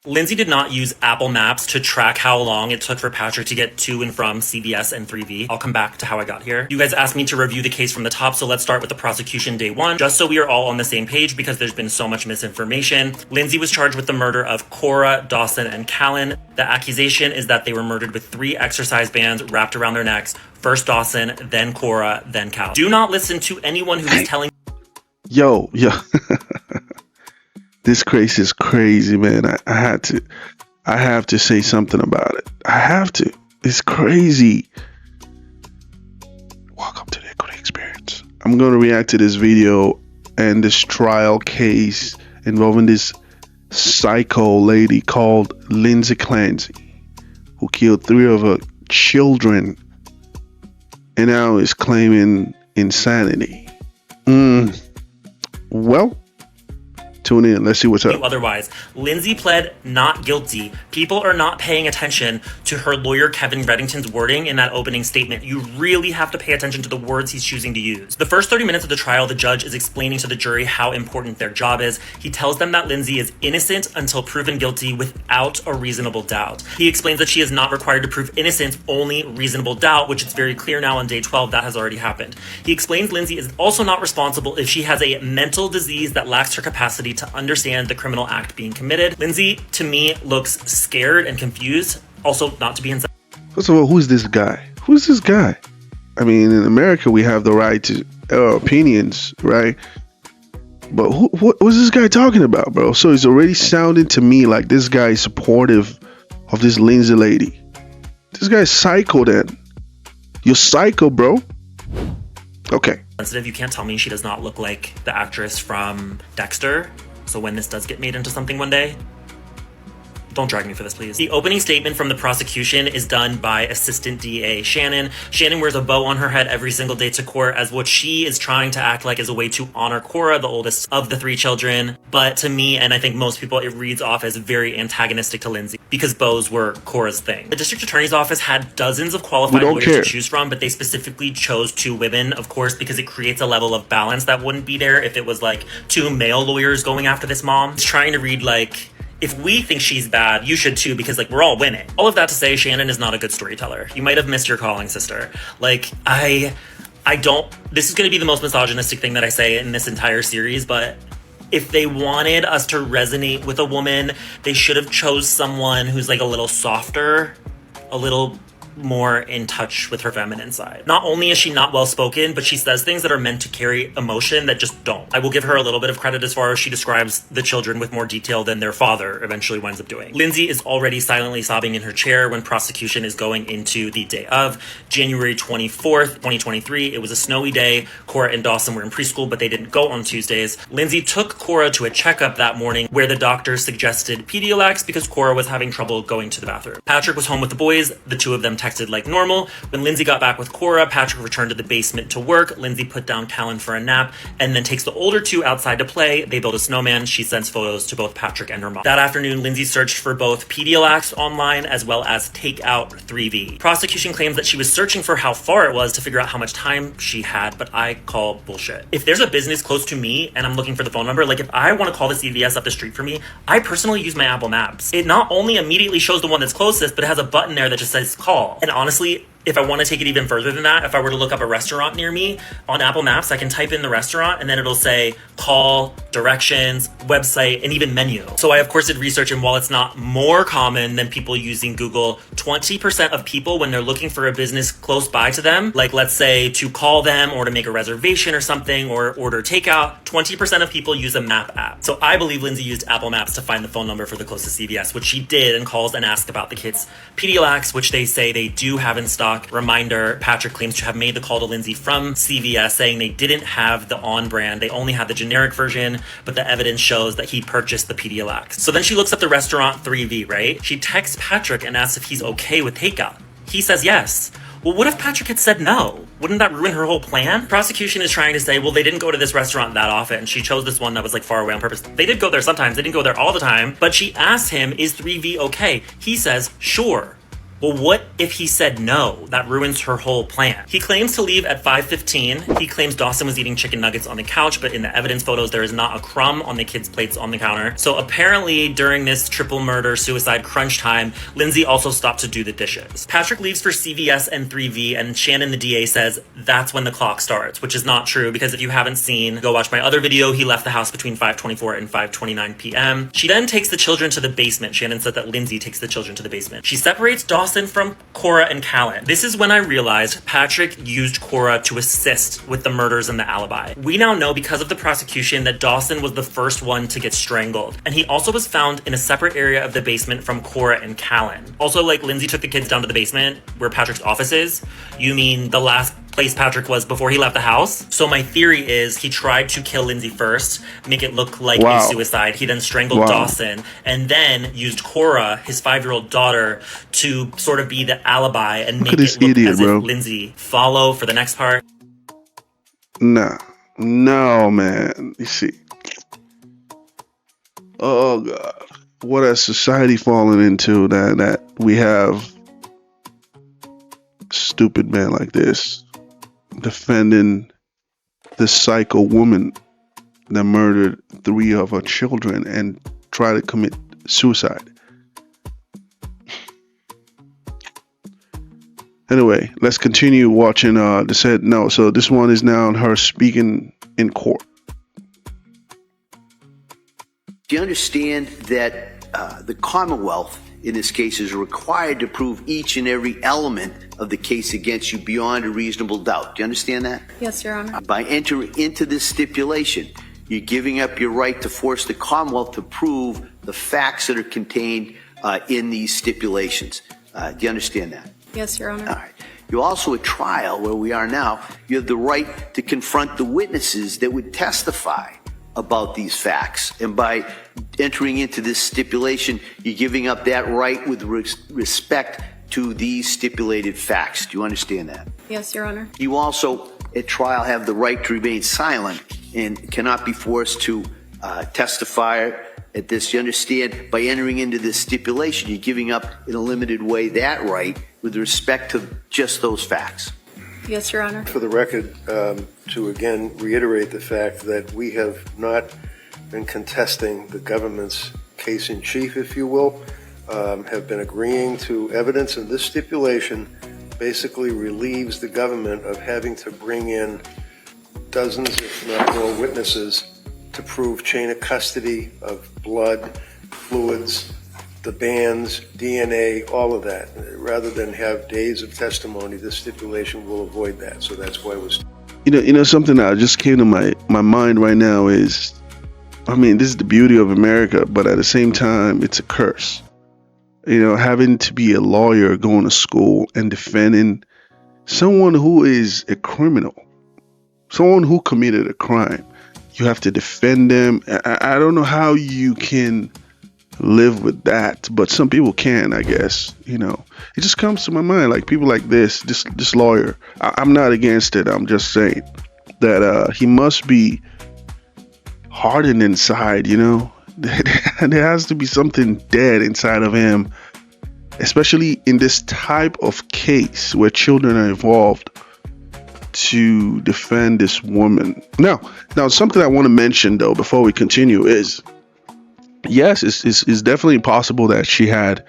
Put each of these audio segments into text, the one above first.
Lindsay did not use Apple Maps to track how long it took for Patrick to get to and from CVS and 3V. I'll come back to how I got here. You guys asked me to review the case from the top, so let's start with the prosecution day one, just so we are all on the same page because there's been so much misinformation. Lindsay was charged with the murder of Cora, Dawson, and Callan. The accusation is that they were murdered with 3 exercise bands wrapped around their necks. First Dawson, then Cora, then Callan. Do not listen to anyone who is telling... Yo. This case is crazy, man. I have to say something about it. I have to. It's crazy. Welcome to the Equity Experience. I'm going to react to this video and this trial case involving this psycho lady called Lindsay Clancy, who killed 3 of her children and now is claiming insanity. Well, tune in. Let's see what's up. Otherwise, Lindsay pled not guilty. People are not paying attention to her lawyer Kevin Reddington's wording in that opening statement. You really have to pay attention to the words he's choosing to use. The first 30 minutes of the trial, the judge is explaining to the jury how important their job is. He tells them that Lindsay is innocent until proven guilty without a reasonable doubt. He explains that she is not required to prove innocence, only reasonable doubt, which is very clear now on day 12 that has already happened. He explains Lindsay is also not responsible if she has a mental disease that lacks her capacity to understand the criminal act being committed. Lindsay, to me, looks scared and confused. Also, not to be insane. First of all, who's this guy? Who's this guy? I mean, in America, we have the right to our opinions, right? But what's this guy talking about, bro? So it's already sounding to me like this guy is supportive of this Lindsay lady. This guy's psycho then. You're psycho, bro. Okay. Sensitive, you can't tell me she does not look like the actress from Dexter. So when this does get made into something one day, don't drag me for this, please. The opening statement from the prosecution is done by Assistant DA Shannon. Shannon wears a bow on her head every single day to court as what she is trying to act like is a way to honor Cora, the oldest of the 3 children. But to me, and I think most people, it reads off as very antagonistic to Lindsay because bows were Cora's thing. The district attorney's office had dozens of qualified lawyers to choose from, but they specifically chose 2 women, of course, because it creates a level of balance that wouldn't be there if it was like 2 male lawyers going after this mom. It's trying to read like, if we think she's bad, you should too, because like we're all winning. All of that to say, Shannon is not a good storyteller. You might have missed your calling, sister. Like, I don't, this is gonna be the most misogynistic thing that I say in this entire series, but if they wanted us to resonate with a woman, they should have chose someone who's like a little softer, a little more in touch with her feminine side. Not only is she not well spoken, but she says things that are meant to carry emotion that just don't. I will give her a little bit of credit as far as she describes the children with more detail than their father eventually winds up doing. Lindsay is already silently sobbing in her chair when prosecution is going into the day of January 24th, 2023. It was a snowy day. Cora and Dawson were in preschool, but they didn't go on Tuesdays. Lindsay took Cora to a checkup that morning where the doctor suggested Pedialyte because Cora was having trouble going to the bathroom. Patrick was home with the boys. The 2 of them texted like normal. When Lindsay got back with Cora, Patrick returned to the basement to work. Lindsay put down Callan for a nap and then takes the older 2 outside to play. They build a snowman. She sends photos to both Patrick and her mom. That afternoon, Lindsay searched for both Pedialyte online as well as Takeout 3V. Prosecution claims that she was searching for how far it was to figure out how much time she had, but I call bullshit. If there's a business close to me and I'm looking for the phone number, like if I want to call the CVS up the street from me, I personally use my Apple Maps. It not only immediately shows the one that's closest, but it has a button there that just says call. And honestly, if I want to take it even further than that, if I were to look up a restaurant near me on Apple Maps, I can type in the restaurant and then it'll say call, directions, website, and even menu. So I of course did research, and while it's not more common than people using Google, 20% of people when they're looking for a business close by to them, like let's say to call them or to make a reservation or something or order takeout, 20% of people use a map app. So I believe Lindsay used Apple Maps to find the phone number for the closest CVS, which she did, and calls and asks about the kids' Pedialyte, which they say they do have in stock. Reminder, Patrick claims to have made the call to Lindsay from CVS saying they didn't have the on-brand, they only had the generic version, but the evidence shows that he purchased the Pedialyte. So then she looks up the restaurant 3V, right? She texts Patrick and asks if he's okay with takeout. He says yes. Well, what if Patrick had said no? Wouldn't that ruin her whole plan? Prosecution is trying to say, well, they didn't go to this restaurant that often. She chose this one that was like far away on purpose. They did go there sometimes. They didn't go there all the time. But she asked him, is 3V okay? He says, sure. Well, what if he said no? That ruins her whole plan. He claims to leave at 5:15. He claims Dawson was eating chicken nuggets on the couch, but in the evidence photos, there is not a crumb on the kids' plates on the counter. So apparently, during this triple murder suicide crunch time, Lindsay also stopped to do the dishes. Patrick leaves for CVS and 3V, and Shannon, the DA, says that's when the clock starts, which is not true because if you haven't seen, go watch my other video. He left the house between 5:24 and 5:29 p.m. She then takes the children to the basement. Shannon said that Lindsay takes the children to the basement. She separates Dawson from Cora and Callan. This is when I realized Patrick used Cora to assist with the murders and the alibi. We now know because of the prosecution that Dawson was the first one to get strangled, and he also was found in a separate area of the basement from Cora and Callan. Also, like, Lindsay took the kids down to the basement where Patrick's office is. You mean the last place Patrick was before he left the house? So my theory is he tried to kill Lindsay first, make it look like a suicide. He then strangled Dawson and then used Cora, his 5-year-old daughter, to sort of be the alibi and make it look as if Lindsay follow for the next part. Nah. No, man. You see. Oh, God. What has society fallen into that we have stupid men like this defending the psycho woman that murdered 3 of her children and tried to commit suicide. Anyway, let's continue watching this head. No, so this one is now her speaking in court. Do you understand that the Commonwealth, in this case, is required to prove each and every element of the case against you beyond a reasonable doubt? Do you understand that? Yes, Your Honor. By entering into this stipulation, you're giving up your right to force the Commonwealth to prove the facts that are contained in these stipulations. Do you understand that? Yes, Your Honor. All right. You also, at trial, where we are now, you have the right to confront the witnesses that would testify about these facts. And by entering into this stipulation, you're giving up that right with respect to these stipulated facts. Do you understand that? Yes, Your Honor. You also, at trial, have the right to remain silent and cannot be forced to testify at this. You understand, by entering into this stipulation, you're giving up in a limited way that right with respect to just those facts. Yes, Your Honor. For the record, to again reiterate the fact that we have not been contesting the government's case in chief, if you will, have been agreeing to evidence, and this stipulation basically relieves the government of having to bring in dozens, if not more, witnesses to prove chain of custody of blood, fluids, the bands, DNA, all of that. Rather than have days of testimony, this stipulation will avoid that. So that's why it was. You know, something that just came to my mind right now is, I mean, this is the beauty of America, but at the same time, it's a curse. You know, having to be a lawyer, going to school and defending someone who is a criminal, someone who committed a crime. You have to defend them. I don't know how you can live with that, but some people can, I guess. You know, it just comes to my mind, like people like this lawyer. I'm not against it. I'm just saying that he must be hardened inside, you know. There has to be something dead inside of him, especially in this type of case where children are involved, to defend this woman. Now something I want to mention though before we continue is, yes, it's definitely possible that she had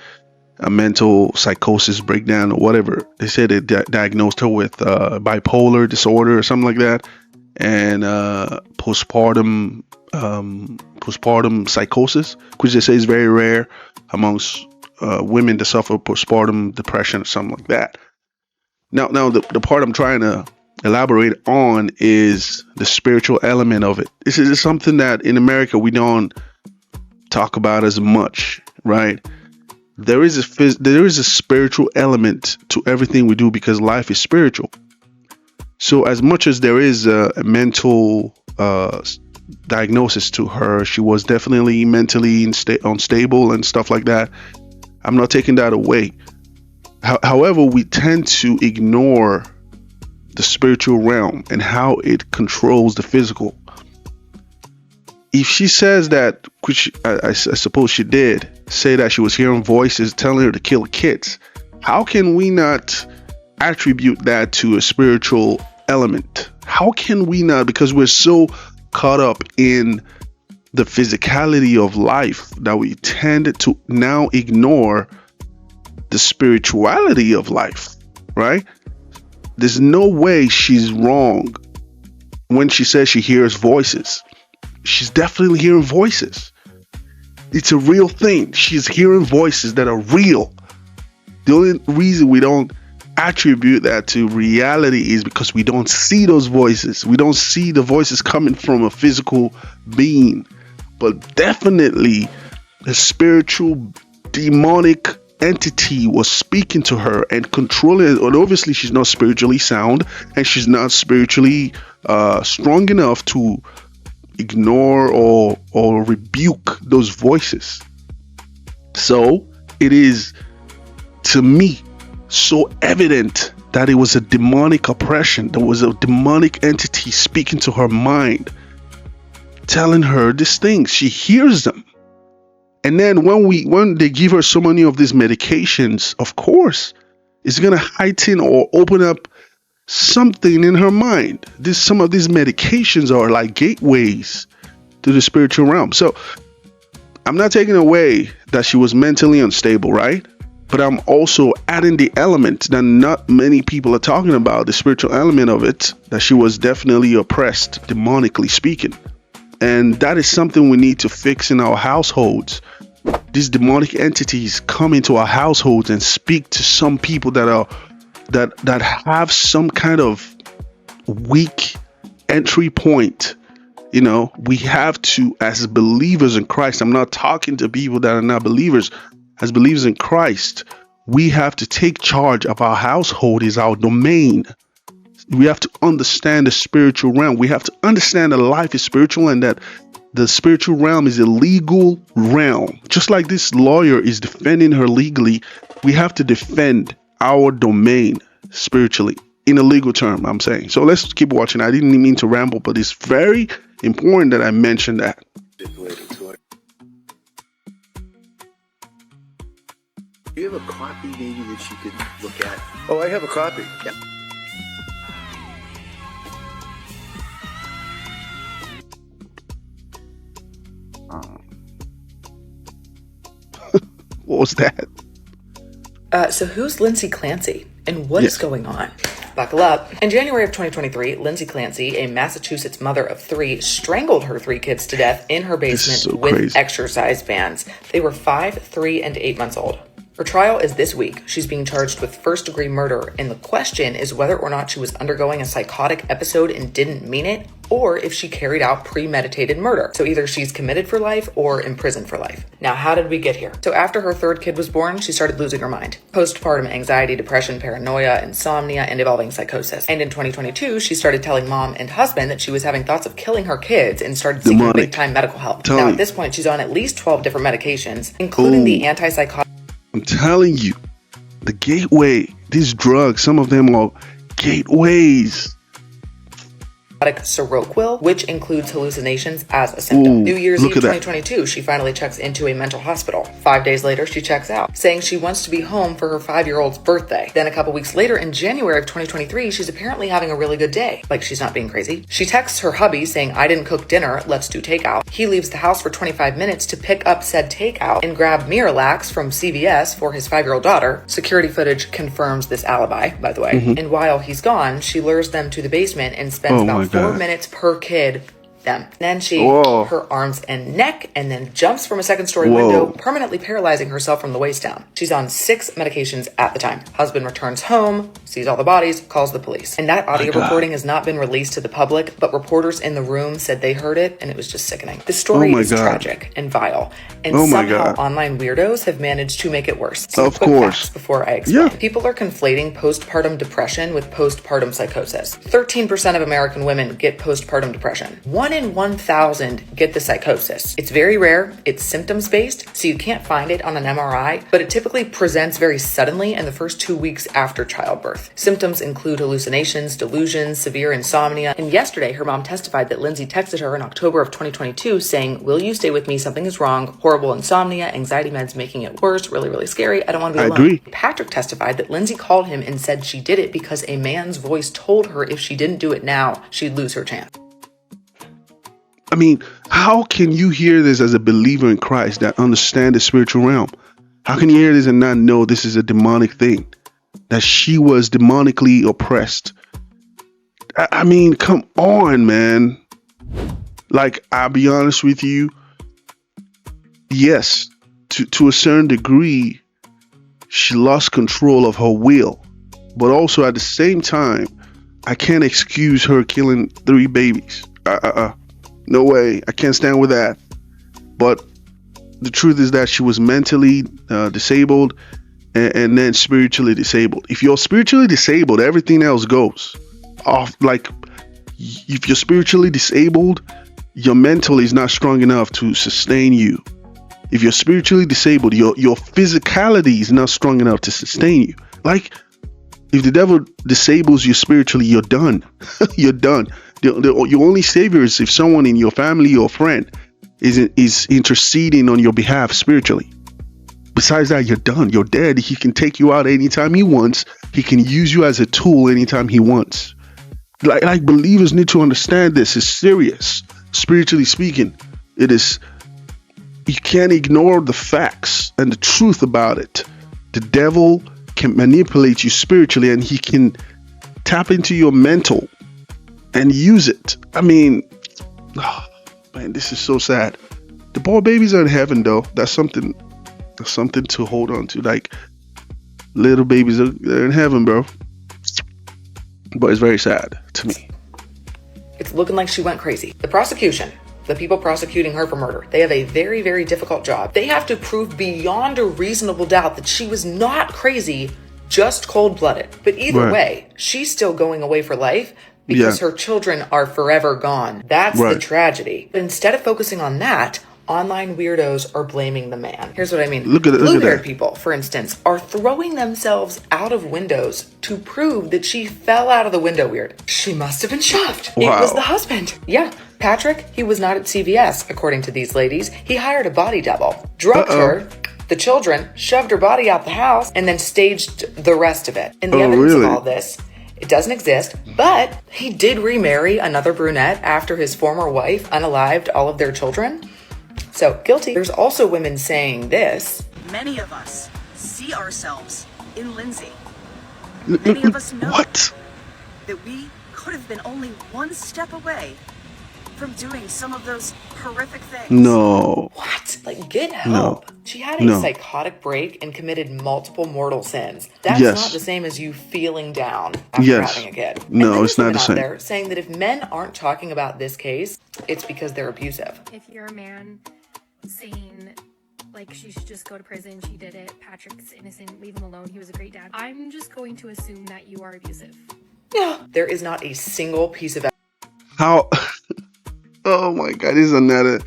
a mental psychosis breakdown or whatever. They said they diagnosed her with bipolar disorder or something like that, and postpartum psychosis, which they say is very rare amongst women that suffer postpartum depression or something like that. Now the part I'm trying to elaborate on is the spiritual element of it. This is something that in America we don't talk about as much, right? There is a spiritual element to everything we do because life is spiritual. So as much as there is a mental diagnosis to her, she was definitely mentally unstable and stuff like that. I'm not taking that away. However, we tend to ignore the spiritual realm and how it controls the physical. If she says that, which I suppose she did, say that she was hearing voices telling her to kill kids, How can we not attribute that to a spiritual element? How can we not? Because we're so caught up in the physicality of life that we tend to now ignore the spirituality of life, right? There's no way she's wrong when she says she hears voices. She's definitely hearing voices. It's a real thing. She's hearing voices that are real. The only reason we don't attribute that to reality is because we don't see those voices. We don't see the voices coming from a physical being. But definitely a spiritual demonic entity was speaking to her and controlling it. And obviously she's not spiritually sound, and she's not spiritually strong enough to ignore or rebuke those voices. So it is, to me, so evident that it was a demonic oppression. There was a demonic entity speaking to her mind, telling her these things. She hears them. And then when they give her so many of these medications, of course, it's going to heighten or open up something in her mind. Some of these medications are like gateways to the spiritual realm. So I'm not taking away that she was mentally unstable, right? But I'm also adding the element that not many people are talking about, the spiritual element of it, that she was definitely oppressed, demonically speaking. And that is something we need to fix in our households. These demonic entities come into our households and speak to some people that have some kind of weak entry point. You know, we have to, as believers in Christ, I'm not talking to people that are not believers. As believers in Christ, we have to take charge of our household, is our domain. We have to understand the spiritual realm. We have to understand that life is spiritual and that the spiritual realm is a legal realm. Just like this lawyer is defending her legally, we have to defend our domain spiritually in a legal term, I'm saying. So let's keep watching. I didn't mean to ramble, but it's very important that I mention that. Do you have a copy maybe that you could look at? Oh, I have a copy. Yeah. What was that? So who's Lindsay Clancy and what is going on? Buckle up. In January of 2023, Lindsay Clancy, a Massachusetts mother of 3, strangled her 3 kids to death in her basement with exercise bands. They were 5, 3, and 8 months old. Her trial is this week. She's being charged with first-degree murder, and the question is whether or not she was undergoing a psychotic episode and didn't mean it, or if she carried out premeditated murder. So either she's committed for life or imprisoned for life. Now, how did we get here? So after her 3rd kid was born, she started losing her mind. Postpartum anxiety, depression, paranoia, insomnia, and evolving psychosis. And in 2022, she started telling mom and husband that she was having thoughts of killing her kids and started seeking big-time medical help. Now, at this point, she's on at least 12 different medications, including the antipsychotic. I'm telling you, the gateway, these drugs, some of them are gateways. Seroquel, which includes hallucinations as a symptom. New Year's Eve 2022, she finally checks into a mental hospital. 5 days later, she checks out, saying she wants to be home for her 5-year-old's birthday. Then a couple weeks later, in January of 2023, she's apparently having a really good day. Like she's not being crazy. She texts her hubby saying, "I didn't cook dinner, let's do takeout." He leaves the house for 25 minutes to pick up said takeout and grab Miralax from CVS for his 5-year-old daughter. Security footage confirms this alibi, by the way. And while he's gone, she lures them to the basement and spends about 4 minutes per kid. Then she, her arms and neck, and then jumps from a 2nd-story window, permanently paralyzing herself from the waist down. She's on 6 medications at the time. Husband returns home, sees all the bodies, calls the police. And that audio recording has not been released to the public, but reporters in the room said they heard it, and it was just sickening. The story is tragic and vile, and somehow online weirdos have managed to make it worse. Some quick facts before I explain. People are conflating postpartum depression with postpartum psychosis. 13% of American women get postpartum depression. 1 1 in 1,000 get the psychosis. It's very rare, it's symptoms-based, so you can't find it on an MRI, but it typically presents very suddenly in the first 2 weeks after childbirth. Symptoms include hallucinations, delusions, severe insomnia, and yesterday her mom testified that Lindsay texted her in October of 2022 saying, "Will you stay with me? Something is wrong. Horrible insomnia, anxiety meds making it worse, really, really scary. I don't want to be alone." I agree. Patrick testified that Lindsay called him and said she did it because a man's voice told her if she didn't do it now, she'd lose her chance. I mean, how can you hear this as a believer in Christ that understand the spiritual realm? How can you hear this and not know this is a demonic thing? That she was demonically oppressed? I mean, come on, man. Like, I'll be honest with you. Yes, to a certain degree, she lost control of her will. But also at the same time, I can't excuse her killing 3 babies. No way. I can't stand with that. But the truth is that she was mentally disabled and then spiritually disabled. If you're spiritually disabled, everything else goes off. Like, if you're spiritually disabled, your mental is not strong enough to sustain you. If you're spiritually disabled, your physicality is not strong enough to sustain you. Like, if the devil disables you spiritually, you're done. You're done. Your only savior is if someone in your family or friend is interceding on your behalf spiritually. Besides that, you're done. You're dead. He can take you out anytime he wants. He can use you as a tool anytime he wants. Like believers need to understand this. It's serious. Spiritually speaking, it is. You can't ignore the facts and the truth about it. The devil can manipulate you spiritually, and he can tap into your mental and use it. I mean, oh, man, this is so sad. The poor babies are in heaven, though. That's something to hold on to. Like, little babies, they're in heaven, bro. But it's very sad to me. It's looking like she went crazy. The prosecution, the people prosecuting her for murder, they have a very, very difficult job. They have to prove beyond a reasonable doubt that she was not crazy, just cold-blooded. But either way, she's still going away for life because her children are forever gone. That's the tragedy. But instead of focusing on that, online weirdos are blaming the man. Here's what I mean. Blue-haired people, for instance, are throwing themselves out of windows to prove that she fell out of the window weird. She must have been shoved. Wow. It was the husband. Yeah. Patrick, he was not at CVS, according to these ladies. He hired a body double, drugged her, the children, shoved her body out the house, and then staged the rest of it. And the evidence of all this, it doesn't exist, but he did remarry another brunette after his former wife unalived all of their children. So, guilty. There's also women saying this. Many of us see ourselves in Lindsay. Many of us know that we could have been only one step away from doing some of those horrific things. No. What? Like, get help. No. She had a psychotic break and committed multiple mortal sins. That's not the same as you feeling down after having a kid. No, it's not the same. There saying that if men aren't talking about this case, it's because they're abusive. If you're a man saying, like, she should just go to prison, she did it, Patrick's innocent, leave him alone, he was a great dad, I'm just going to assume that you are abusive. Yeah. There is not a single piece of how... Oh my God, this is another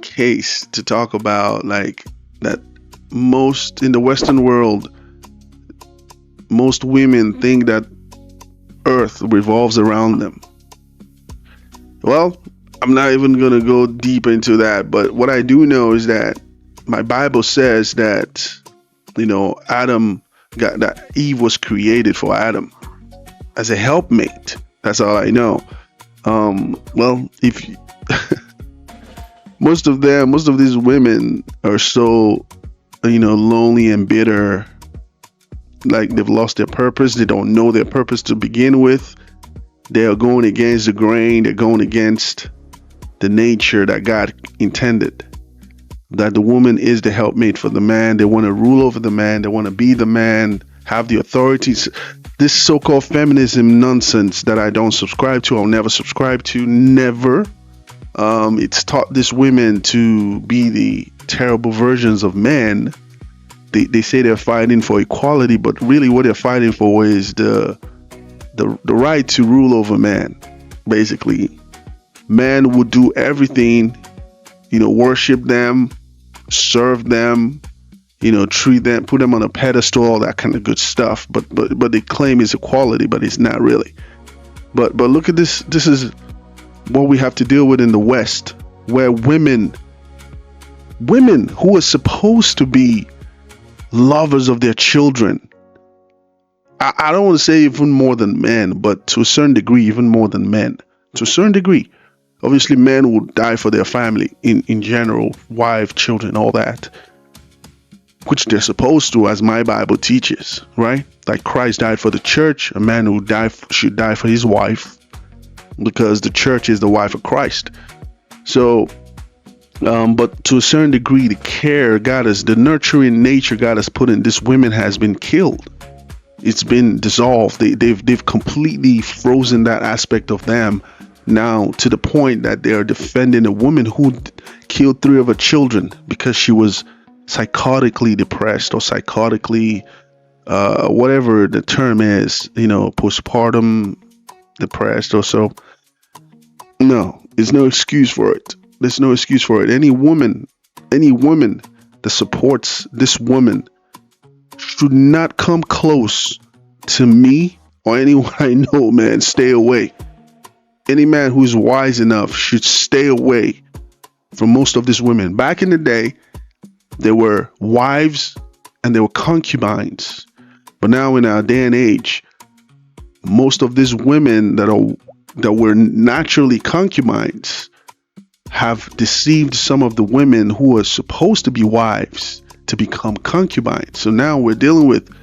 case to talk about, like, that most in the Western world, most women think that Earth revolves around them. Well, I'm not even going to go deep into that, but what I do know is that my Bible says that, that Eve was created for Adam as a helpmate. That's all I know. Well, if most of these women are so, lonely and bitter, like they've lost their purpose. They don't know their purpose to begin with. They are going against the grain. They're going against the nature that God intended, that the woman is the helpmate for the man. They want to rule over the man. They want to be the man, have the authorities. This so-called feminism nonsense that I don't subscribe to, I'll never subscribe to, never. It's taught these women to be the terrible versions of men. They say they're fighting for equality, but really what they're fighting for is the right to rule over man, basically. man would do everything, worship them, serve them, treat them, put them on a pedestal, all that kind of good stuff. But they claim it's equality, but it's not really. But look at this. This is what we have to deal with in the West, where women who are supposed to be lovers of their children, I don't want to say even more than men, but to a certain degree, even more than men. To a certain degree. Obviously, men will die for their family in general, wife, children, all that, which they're supposed to, as my Bible teaches, right? Like Christ died for the church. A man who should die for his wife, because the church is the wife of Christ. So, but to a certain degree, the care the nurturing nature God has put in this women has been killed. It's been dissolved. They've completely frozen that aspect of them now, to the point that they are defending a woman who killed 3 of her children because she was psychotically depressed or psychotically, whatever the term is, postpartum depressed or so. No, there's no excuse for it. There's no excuse for it. Any woman that supports this woman should not come close to me or anyone I know, man. Stay away. Any man who's wise enough should stay away from most of these women. Back in the day, there were wives and there were concubines. But now in our day and age, most of these women that were naturally concubines have deceived some of the women who are supposed to be wives to become concubines. So now we're dealing with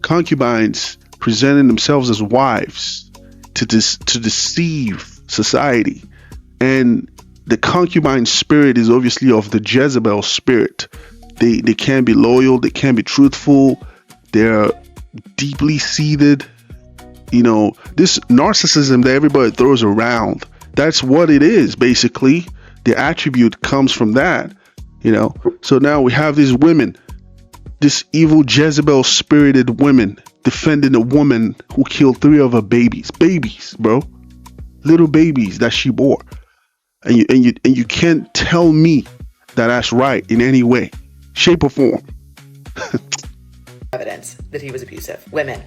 concubines presenting themselves as wives to deceive society. And the concubine spirit is obviously of the Jezebel spirit. They can't be loyal, they can't be truthful, they're deeply seated. This narcissism that everybody throws around, that's what it is, basically. The attribute comes from that, So now we have these women, this evil Jezebel spirited women, defending a woman who killed 3 of her babies, bro, little babies that she bore, and you can't tell me that that's right in any way, shape, or form. Evidence that he was abusive. Women,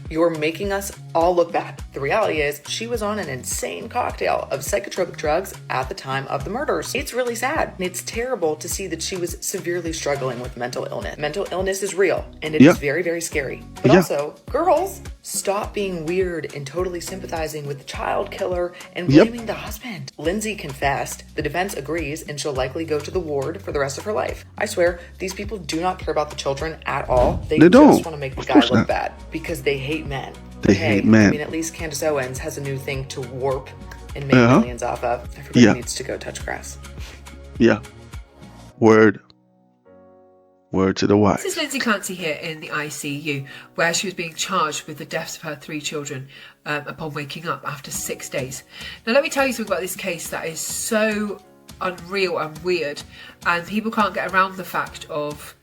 you're making us all look bad. The reality is she was on an insane cocktail of psychotropic drugs at the time of the murders. It's really sad. It's terrible to see that she was severely struggling with mental illness. Mental illness is real, and it is very, very scary. But also, girls, stop being weird and totally sympathizing with the child killer and blaming the husband. Lindsay confessed, the defense agrees, and she'll likely go to the ward for the rest of her life. I swear, these people do not care about the children at all. They just want to make the guy look bad because they hate men. They hate men. I mean, at least Candace Owens has a new thing to warp and make millions off of. Everybody needs to go touch grass. Yeah. Word to the wise. This is Lindsay Clancy here in the ICU, where she was being charged with the deaths of her 3 children upon waking up after 6 days. Now, let me tell you something about this case that is so unreal and weird, and people can't get around the fact of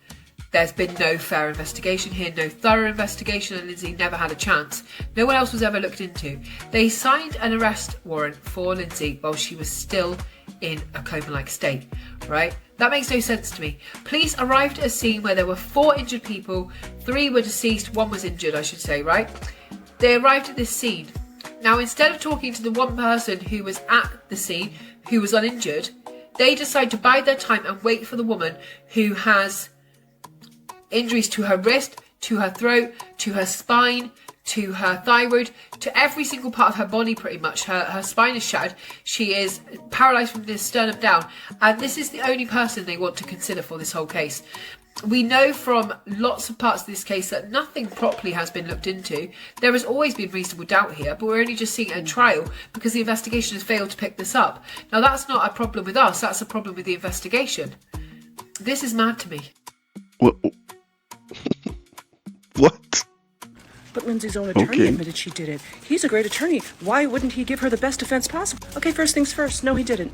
there's been no fair investigation here, no thorough investigation, and Lindsay never had a chance. No one else was ever looked into. They signed an arrest warrant for Lindsay while she was still in a coma-like state, right? That makes no sense to me. Police arrived at a scene where there were 4 injured people, 3 were deceased, 1 was injured, I should say, right? They arrived at this scene. Now, instead of talking to the one person who was at the scene, who was uninjured, they decide to bide their time and wait for the woman who has injuries to her wrist, to her throat, to her spine, to her thyroid, to every single part of her body pretty much. Her spine is shattered. She is paralysed from the sternum down. And this is the only person they want to consider for this whole case. We know from lots of parts of this case that nothing properly has been looked into. There has always been reasonable doubt here, but we're only just seeing it at trial because the investigation has failed to pick this up. Now, that's not a problem with us. That's a problem with the investigation. This is mad to me. What? But Lindsay's own attorney admitted she did it. He's a great attorney. Why wouldn't he give her the best defense possible? Okay, first things first. No, he didn't.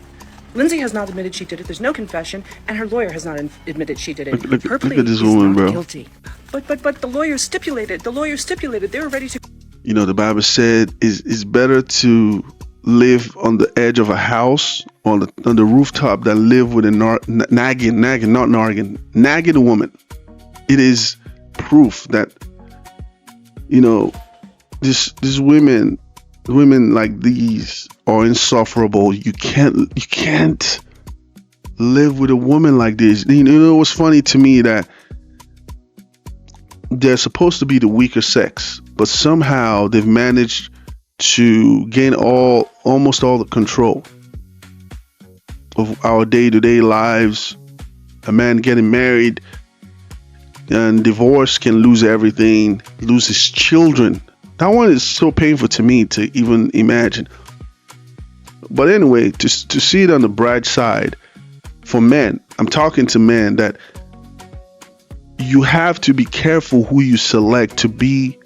Lindsay has not admitted she did it. There's no confession, and her lawyer has not admitted she did it. Her plea look at this woman, bro. Guilty. But the lawyer stipulated. They were ready to. The Bible said it's better to live on the edge of a house on the rooftop than live with a nagging woman. It is proof that, you know, these women like these are insufferable. You can't live with a woman like this. You know, it was funny to me that they're supposed to be the weaker sex, but somehow they've managed to gain almost all the control of our day-to-day lives. A man getting married and divorce can lose everything, lose his children. That one is so painful to me to even imagine. But anyway, to see it on the bright side, for men, I'm talking to men, that you have to be careful who you select to be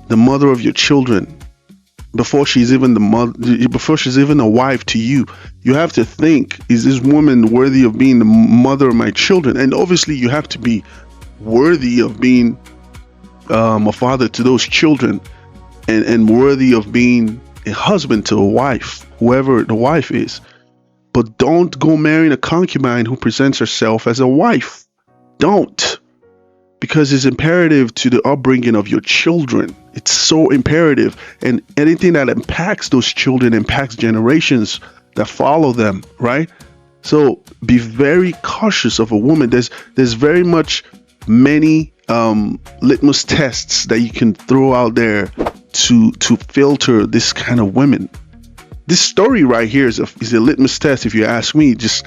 the mother of your children before she's even a wife to you. You have to think, is this woman worthy of being the mother of my children? And obviously you have to be worthy of being a father to those children, and worthy of being a husband to a wife, whoever the wife is. But don't go marrying a concubine who presents herself as a wife. Don't. Because it's imperative to the upbringing of your children. It's so imperative. And anything that impacts those children impacts generations that follow them, right? So be very cautious of a woman. There's very much many litmus tests that you can throw out there to filter this kind of women. This story right here is a litmus test. If you ask me, just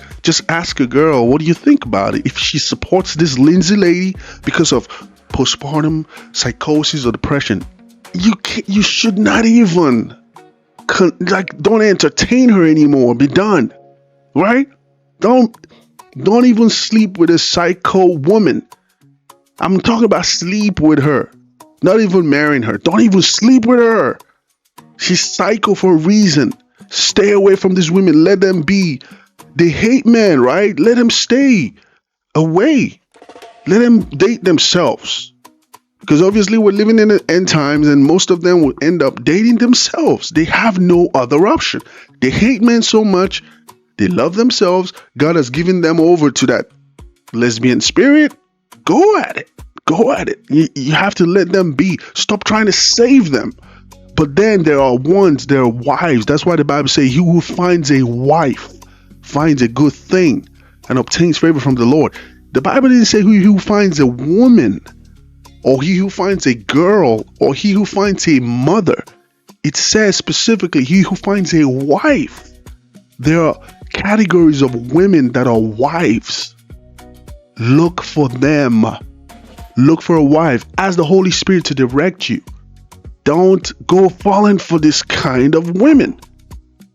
ask a girl, what do you think about it? If she supports this Lindsay lady because of postpartum psychosis or depression, you should not even don't entertain her anymore. Be done, right? Don't even sleep with a psycho woman. I'm talking about sleep with her, not even marrying her. Don't even sleep with her. She's psycho for a reason. Stay away from these women. Let them be. They hate men, right? Let them stay away. Let them date themselves. Because obviously we're living in the end times, and most of them will end up dating themselves. They have no other option. They hate men so much. They love themselves. God has given them over to that lesbian spirit. Go at it. Go at it. You have to let them be. Stop trying to save them. But then there are wives. That's why the Bible says, he who finds a wife finds a good thing and obtains favor from the Lord. The Bible didn't say he who finds a woman, or he who finds a girl, or he who finds a mother. It says specifically, he who finds a wife. There are categories of women that are wives. Look for them. Look for a wife. Ask the Holy Spirit to direct you. Don't go falling for this kind of women.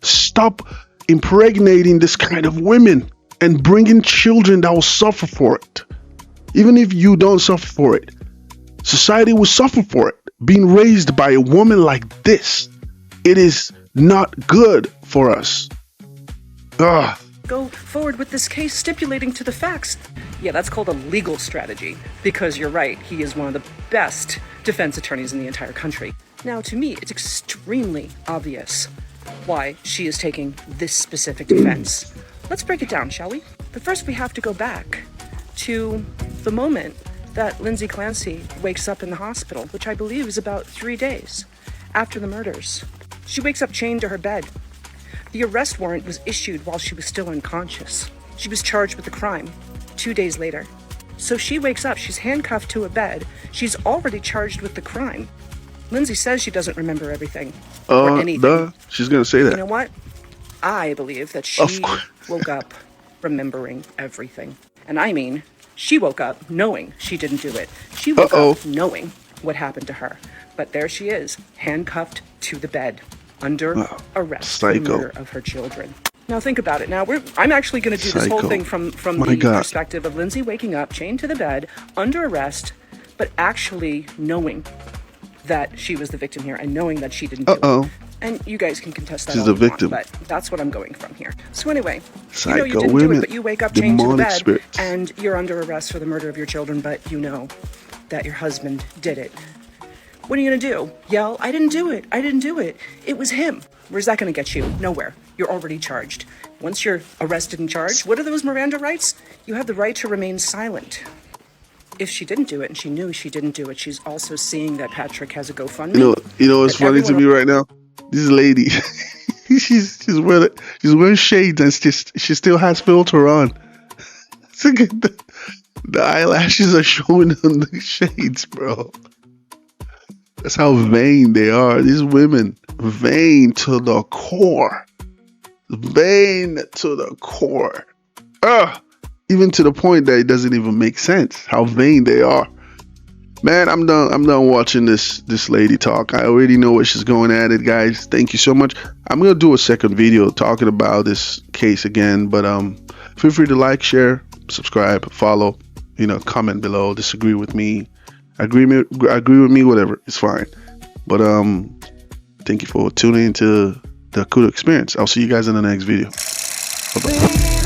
Stop impregnating this kind of women and bringing children that will suffer for it. Even if you don't suffer for it, society will suffer for it. Being raised by a woman like this, it is not good for us. Ugh. Go forward with this case stipulating to the facts. Yeah, that's called a legal strategy, because you're right, he is one of the best defense attorneys in the entire country. Now, to me, it's extremely obvious why she is taking this specific defense. Let's break it down, shall we? But first, we have to go back to the moment that Lindsay Clancy wakes up in the hospital, which I believe is about 3 days after the murders. She wakes up chained to her bed. The arrest warrant was issued while she was still unconscious. She was charged with the crime 2 days later. So she wakes up, she's handcuffed to a bed. She's already charged with the crime. Lindsay says she doesn't remember everything or anything. She's gonna say that. You know what? I believe that she woke up remembering everything. And I mean, she woke up knowing she didn't do it. She woke up knowing what happened to her. But there she is, handcuffed to the bed, under arrest for the murder of her children. Now think about it. Now I'm actually going to do this whole thing from the perspective of Lindsay waking up, chained to the bed, under arrest, but actually knowing that she was the victim here and knowing that she didn't do it. And you guys can contest that. She's the victim, but that's what I'm going from here. So anyway, you know you didn't do it, but you wake up chained to the bed and you're under arrest for the murder of your children, but you know that your husband did it. What are you gonna do? Yell, I didn't do it. I didn't do it. It was him. Where's that gonna get you? Nowhere. You're already charged. Once you're arrested and charged, what are those Miranda rights? You have the right to remain silent. If she didn't do it and she knew she didn't do it, she's also seeing that Patrick has a GoFundMe. You know what's funny to me right now? This lady, she's wearing shades and she still has filter on. Look at the eyelashes are showing on the shades, bro. That's how vain they are. These women, vain to the core. Vain to the core. Even to the point that it doesn't even make sense how vain they are. Man, I'm done watching this lady talk. I already know where she's going at it, guys. Thank you so much. I'm gonna do a second video talking about this case again, but feel free to like, share, subscribe, follow, comment below, disagree with me, agree with me, whatever, it's fine. But thank you for tuning into the Kudo Experience. I'll see you guys in the next video. Bye-bye.